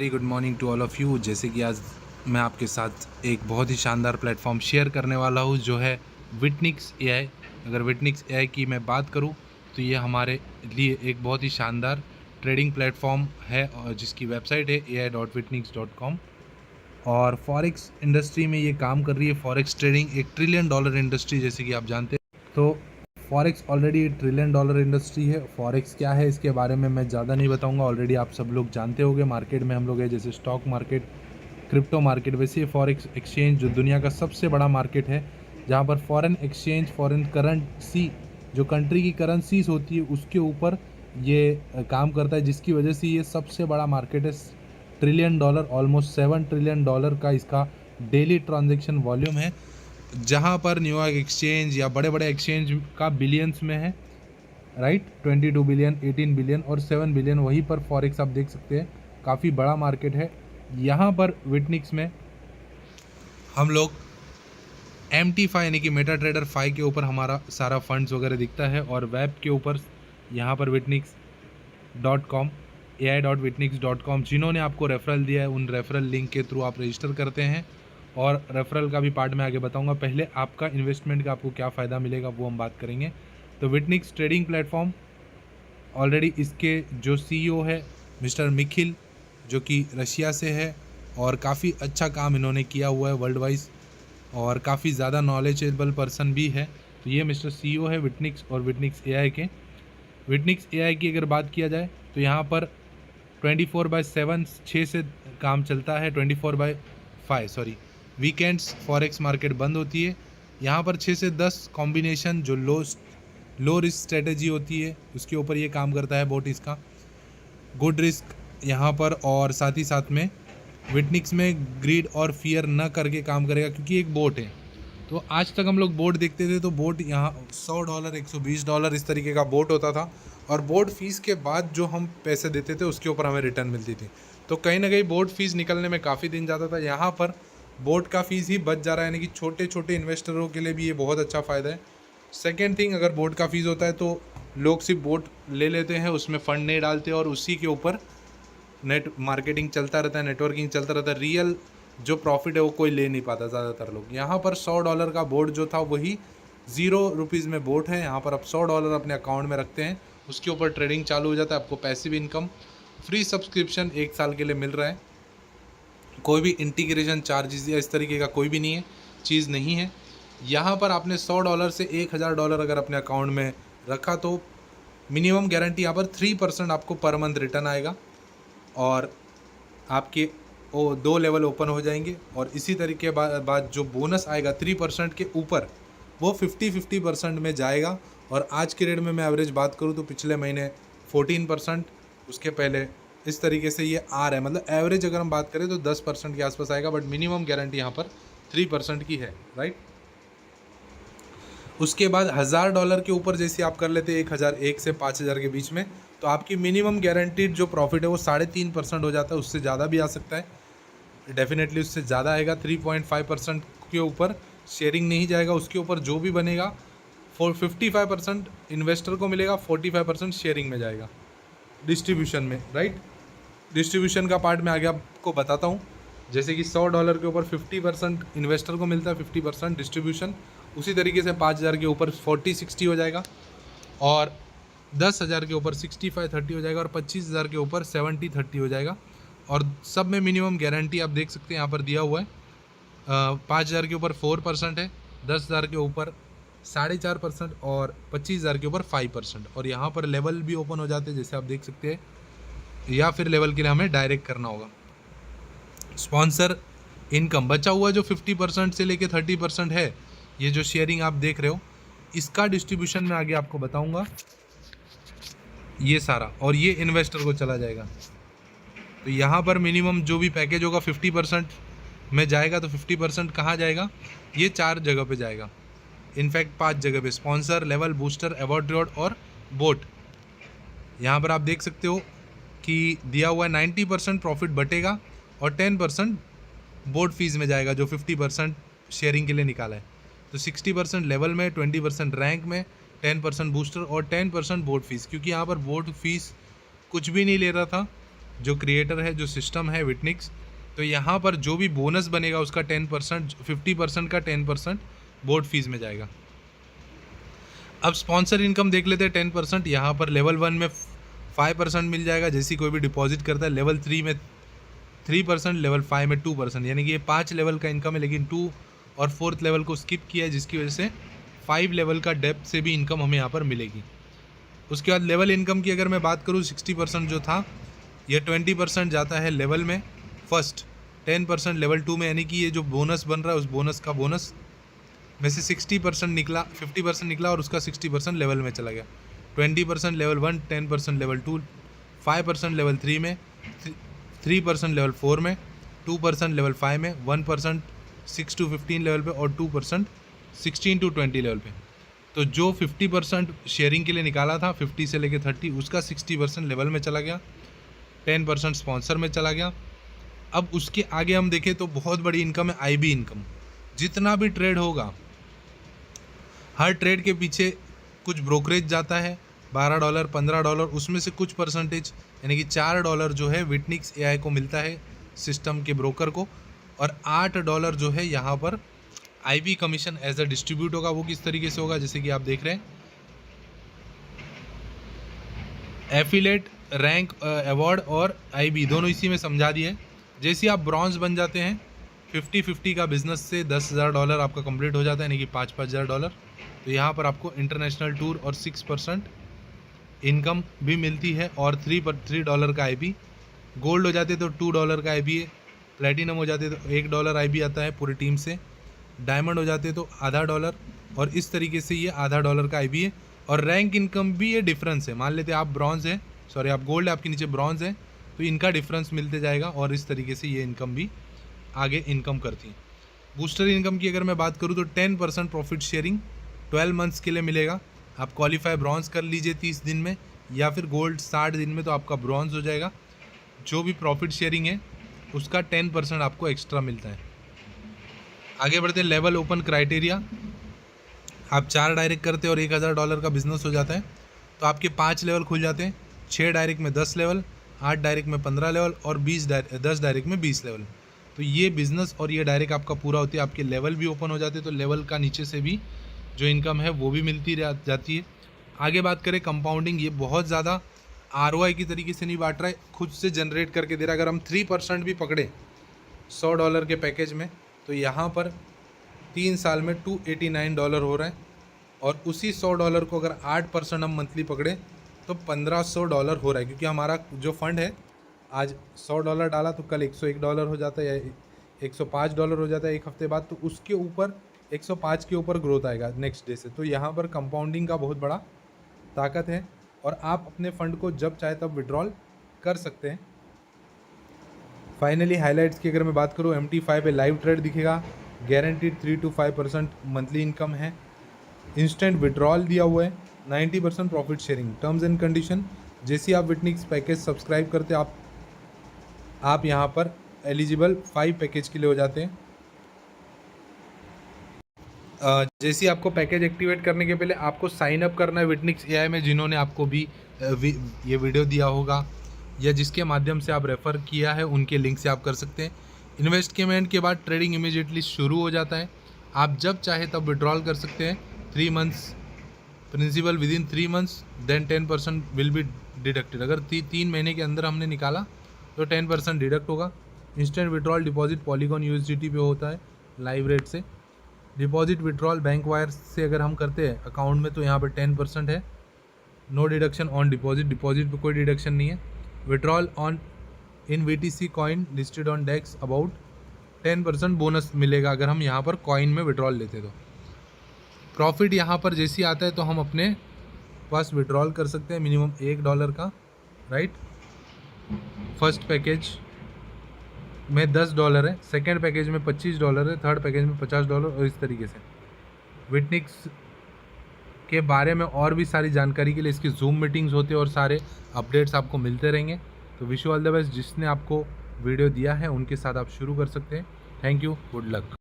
Very good morning to all of you. जैसे कि आज मैं आपके साथ एक बहुत ही शानदार प्लेटफॉर्म शेयर करने वाला हूँ जो है विटनिक्स एआई। अगर विटनिक्स एआई की मैं बात करूँ तो ये हमारे लिए एक बहुत ही शानदार ट्रेडिंग प्लेटफॉर्म है और जिसकी वेबसाइट है ai.witnix.com। और फॉरेक्स इंडस्ट्री में ये काम कर रही है। फॉरेक्स ट्रेडिंग एक $1 ट्रिलियन इंडस्ट्री जैसे कि आप जानते हैं। तो फॉरेक्स ऑलरेडी $1 ट्रिलियन इंडस्ट्री है। फॉरेक्स क्या है इसके बारे में मैं ज़्यादा नहीं बताऊंगा, ऑलरेडी आप सब लोग जानते होंगे। मार्केट में हम लोग हैं जैसे स्टॉक मार्केट, क्रिप्टो मार्केट, वैसे ये फॉरेक्स एक्सचेंज जो दुनिया का सबसे बड़ा मार्केट है जहाँ पर फॉरेन एक्सचेंज, फॉरेन करेंसी, जो कंट्री की करेंसीज होती है उसके ऊपर ये काम करता है, जिसकी वजह से ये सबसे बड़ा मार्केट है। $1 ट्रिलियन, ऑलमोस्ट $7 ट्रिलियन का इसका डेली ट्रांजैक्शन वॉल्यूम है, जहाँ पर न्यूयॉर्क एक्सचेंज या बड़े बड़े एक्सचेंज का बिलियंस में है, राइट। 22 बिलियन, 18 बिलियन और 7 बिलियन, वहीं पर फॉरेक्स आप देख सकते हैं काफ़ी बड़ा मार्केट है। यहाँ पर विटनिक्स में हम लोग MT5 यानी कि मेटा ट्रेडर 5 के ऊपर हमारा सारा फंड्स वगैरह दिखता है, और वेब के ऊपर यहाँ पर witnix.com, ai.witnix.com, जिन्होंने आपको रेफरल दिया है उन रेफरल लिंक के थ्रू आप रजिस्टर करते हैं। और रेफरल का भी पार्ट मैं आगे बताऊंगा। पहले आपका इन्वेस्टमेंट का आपको क्या फ़ायदा मिलेगा वो हम बात करेंगे। तो विटनिक्स ट्रेडिंग प्लेटफॉर्म, ऑलरेडी इसके जो CEO है मिस्टर मिखिल, जो कि रशिया से है, और काफ़ी अच्छा काम इन्होंने किया हुआ है वर्ल्ड वाइज, और काफ़ी ज़्यादा नॉलेजेबल पर्सन भी है। तो ये मिस्टर CEO है विटनिक्स और विटनिक्स एआई के। विटनिक्स एआई की अगर बात किया जाए तो यहाँ पर 24/7 6 से काम चलता है, 24/5 सॉरी, वीकेंड्स फॉरेक्स मार्केट बंद होती है। यहाँ पर 6 से 10 कॉम्बिनेशन जो लो रिस्क स्ट्रेटेजी होती है उसके ऊपर ये काम करता है बोट इसका। गुड रिस्क यहाँ पर, और साथ ही साथ में विटनिक्स में ग्रीड और फियर न करके काम करेगा, क्योंकि एक बोट है। तो आज तक हम लोग बोट देखते थे तो बोट यहाँ $100, $120 इस तरीके का बोट होता था, और बोट फीस के बाद जो हम पैसे देते थे उसके ऊपर हमें रिटर्न मिलती थी। तो कहीं ना कहीं बोट फीस निकलने में काफ़ी दिन जाता था। यहाँ पर बोट का फीस ही बच जा रहा है, यानी कि छोटे छोटे इन्वेस्टरों के लिए भी ये बहुत अच्छा फ़ायदा है। सेकेंड थिंग, अगर बोट का फीस होता है तो लोग सिर्फ बोट ले लेते हैं, उसमें फ़ंड नहीं डालते, और उसी के ऊपर नेट मार्केटिंग चलता रहता है, नेटवर्किंग चलता रहता है। रियल जो प्रॉफिट है वो कोई ले नहीं पाता ज़्यादातर लोग। यहाँ पर $100 का बोट जो था वही ₹0 में बोट है। यहाँ पर आप $100 अपने अकाउंट में रखते हैं, उसके ऊपर ट्रेडिंग चालू हो जाता है। आपको पैसिव इनकम, फ्री सब्सक्रिप्शन 1 साल के लिए मिल रहा है। कोई भी इंटीग्रेशन चार्जेस या इस तरीके का कोई भी नहीं है, चीज़ नहीं है। यहाँ पर आपने $100 से $1000 अगर अपने अकाउंट में रखा तो मिनिमम गारंटी यहाँ पर 3% आपको पर मंथ रिटर्न आएगा, और आपके वो 2 लेवल ओपन हो जाएंगे। और इसी तरीके बाद जो बोनस आएगा 3% के ऊपर, वो 50% में जाएगा। और आज के रेट में मैं एवरेज बात करूँ तो पिछले महीने 14%, उसके पहले इस तरीके से ये आ रहा है। मतलब एवरेज अगर हम बात करें तो 10% के आसपास आएगा, बट मिनिमम गारंटी यहाँ पर 3% की है, राइट। उसके बाद $1000 के ऊपर जैसे आप कर लेते हैं 1 से 5000 के बीच में, तो आपकी मिनिमम गारंटीड जो प्रॉफिट है वो 3.5% हो जाता है। उससे ज़्यादा भी आ सकता है, डेफिनेटली उससे ज़्यादा आएगा। 3.5% के ऊपर शेयरिंग नहीं जाएगा, उसके ऊपर जो भी बनेगा 55% इन्वेस्टर को मिलेगा, 45% शेयरिंग में जाएगा डिस्ट्रीब्यूशन में, राइट। डिस्ट्रीब्यूशन का पार्ट मैं आगे आपको बताता हूँ। जैसे कि $100 के ऊपर 50% इन्वेस्टर को मिलता है, 50% डिस्ट्रीब्यूशन। उसी तरीके से 5000 के ऊपर 40-60 हो जाएगा, और 10,000 के ऊपर 65-30 हो जाएगा, और 25,000 के ऊपर 70-30 हो जाएगा। और सब में मिनिमम गारंटी आप देख सकते हैं यहाँ पर दिया हुआ है। 5,000 के ऊपर 4% है, 10,000 के ऊपर 4.5%, और 25,000 के ऊपर 5%। और यहाँ पर लेवल भी ओपन हो जाते हैं जैसे आप देख सकते हैं, या फिर लेवल के लिए हमें डायरेक्ट करना होगा। स्पॉन्सर इनकम बचा हुआ जो 50% से लेके 30% है, ये जो शेयरिंग आप देख रहे हो, इसका डिस्ट्रीब्यूशन मैं आगे आपको बताऊंगा, ये सारा, और ये इन्वेस्टर को चला जाएगा। तो यहाँ पर मिनिमम जो भी पैकेज होगा 50% में जाएगा। तो 50% कहाँ जाएगा? ये 4 जगह पे जाएगा, इनफैक्ट 5 जगह पे, sponsor, level, booster, award road और बोट। यहाँ पर आप देख सकते हो कि दिया हुआ है 90% प्रॉफिट बटेगा, और 10% बोर्ड फीस में जाएगा जो 50% शेयरिंग के लिए निकाला है। तो 60% लेवल में, 20% रैंक में, 10% बूस्टर और 10% बोर्ड फीस। क्योंकि यहाँ पर बोर्ड फीस कुछ भी नहीं ले रहा था, जो क्रिएटर है, जो सिस्टम है विटनिक्स, तो यहाँ पर जो भी बोनस बनेगा उसका 10%, 50% का 10% बोर्ड फीस में जाएगा। अब स्पॉन्सर इनकम देख लेते हैं 10%। यहाँ पर लेवल 1 में 5% मिल जाएगा जैसी कोई भी डिपॉजिट करता है, लेवल 3 में 3%, लेवल 5 में 2%, यानी कि ये 5 लेवल का इनकम है, लेकिन 2 और 4th लेवल को स्किप किया है, जिसकी वजह से 5 लेवल का डेप्थ से भी इनकम हमें यहाँ पर मिलेगी। उसके बाद लेवल इनकम की अगर मैं बात करूँ, 60% जो था ये 20% जाता है लेवल में फर्स्ट, 10% लेवल 2 में, यानी कि ये जो बोनस बन रहा है उस बोनस का बोनस में से 60% निकला, 50% निकला और उसका 60% लेवल में चला गया। 20% लेवल 1, 10% लेवल 2, 5% लेवल 3 में, 3% लेवल 4 में, 2% लेवल 5 में, 1% 6 to 15 लेवल पे और 2% 16 to 20 लेवल पे। तो जो 50% शेयरिंग के लिए निकाला था 50 से लेके 30, उसका 60% लेवल में चला गया, 10% स्पॉन्सर में चला गया। अब उसके आगे हम देखें तो बहुत बड़ी इनकम है आईबी इनकम। जितना भी ट्रेड होगा, हर ट्रेड के पीछे कुछ ब्रोकरेज जाता है, $12, $15, उसमें से कुछ परसेंटेज यानी कि $4 जो है विटनिक्स एआई को मिलता है सिस्टम के ब्रोकर को, और $8 जो है यहाँ पर IB commission as a distribute होगा। वो किस तरीके से होगा, जैसे कि आप देख रहे हैं एफिलेट, रैंक, अवार्ड और आईबी दोनों इसी में समझा दिए। जैसे आप ब्रॉन्ज बन जाते हैं 50-50 का बिजनेस से $10,000 आपका कंप्लीट हो जाता है, यानी कि $5,000। तो यहाँ पर आपको इंटरनेशनल टूर और 6% इनकम भी मिलती है और $3 का आईबी। गोल्ड हो जाते तो $2 का आईबी है, प्लेटिनम हो जाते तो $1 आईबी आता है पूरी टीम से, डायमंड हो जाते तो आधा डॉलर, और इस तरीके से ये $0.5 का आईबी है। और रैंक इनकम भी ये डिफरेंस है, मान लेते आप ब्रॉन्ज है, सॉरी आप गोल्ड है, आपके नीचे ब्रॉन्ज है, तो इनका डिफरेंस मिलते जाएगा और इस तरीके से ये इनकम भी आगे इनकम करती है। बूस्टर इनकम की अगर मैं बात करूँ तो 10% प्रॉफिट शेयरिंग 12 मंथ्स के लिए मिलेगा। आप क्वालिफाई ब्रॉन्ज कर लीजिए 30 दिन में, या फिर गोल्ड 60 दिन में, तो आपका ब्रॉन्ज हो जाएगा। जो भी प्रॉफिट शेयरिंग है उसका 10% आपको एक्स्ट्रा मिलता है। आगे बढ़ते हैं लेवल ओपन क्राइटेरिया। आप 4 डायरेक्ट करते हैं और $1,000 का बिजनेस हो जाता है तो आपके 5 लेवल खुल जाते हैं, 6 डायरेक्ट में 10 लेवल, 8 डायरेक्ट में 15 लेवल और 10 डायरेक्ट में 20 लेवल। तो ये बिज़नेस और ये डायरेक्ट आपका पूरा होती है, आपके लेवल भी ओपन हो जाते हैं, तो लेवल का नीचे से भी जो इनकम है वो भी मिलती जाती है। आगे बात करें कंपाउंडिंग, ये बहुत ज़्यादा ROI की तरीके से नहीं बांट रहा है, खुद से जनरेट करके दे रहा है। अगर हम 3% भी पकड़े $100 के पैकेज में, तो यहाँ पर 3 साल में $289 हो रहा है, और उसी $100 को अगर 8% हम मंथली पकड़े तो $1,500 हो रहा है, क्योंकि हमारा जो फंड है आज $100 डाला तो कल $101 हो जाता है या $105 हो जाता है एक हफ्ते बाद, तो उसके ऊपर 105 के ऊपर ग्रोथ आएगा नेक्स्ट डे से। तो यहाँ पर कंपाउंडिंग का बहुत बड़ा ताकत है और आप अपने फंड को जब चाहे तब विड्रॉल कर सकते हैं। फाइनली हाइलाइट्स की अगर मैं बात करूँ, MT5 पे लाइव ट्रेड दिखेगा, गारंटीड 3 to 5% मंथली इनकम है, इंस्टेंट विड्रॉल दिया हुआ है, 90% profit sharing. Terms and condition, जैसे आप विटनिक्स पैकेज सब्सक्राइब करते हैं आप यहाँ पर एलिजिबल 5 पैकेज के लिए हो जाते हैं। जैसे आपको पैकेज एक्टिवेट करने के पहले आपको साइन अप करना है विटनिक्स एआई में, जिन्होंने आपको भी ये वीडियो दिया होगा या जिसके माध्यम से आप रेफ़र किया है उनके लिंक से आप कर सकते हैं। इन्वेस्टमेंट के बाद ट्रेडिंग इमीडिएटली शुरू हो जाता है, आप जब चाहे तब विड्रॉल कर सकते हैं। 3 months principal within 3 months, then 10% will be deducted. अगर 3 महीने के अंदर हमने निकाला तो 10% डिडक्ट होगा। Instant withdrawal deposit polygon USDT पे होता है लाइव रेट से। डिपॉजिट विड्रॉल बैंक वायर से अगर हम करते हैं अकाउंट में तो यहाँ पर 10% है। नो डिडक्शन ऑन डिपॉजिट पे कोई डिडक्शन नहीं है। Withdrawal on in VTC coin listed on dex about 10% bonus मिलेगा अगर हम यहाँ पर कॉइन में विड्रॉल लेते तो। प्रॉफिट यहाँ पर जैसे आता है तो हम अपने पास विड्रॉल कर सकते हैं मिनिमम $1 का, राइट। फर्स्ट पैकेज में $10 है, सेकेंड पैकेज में $25 है, थर्ड पैकेज में $50 और इस तरीके से। विटनिक्स के बारे में और भी सारी जानकारी के लिए इसकी जूम मीटिंग्स होती है और सारे अपडेट्स आपको मिलते रहेंगे। तो wish you all the best. जिसने आपको वीडियो दिया है उनके साथ आप शुरू कर सकते हैं। Thank you, good luck.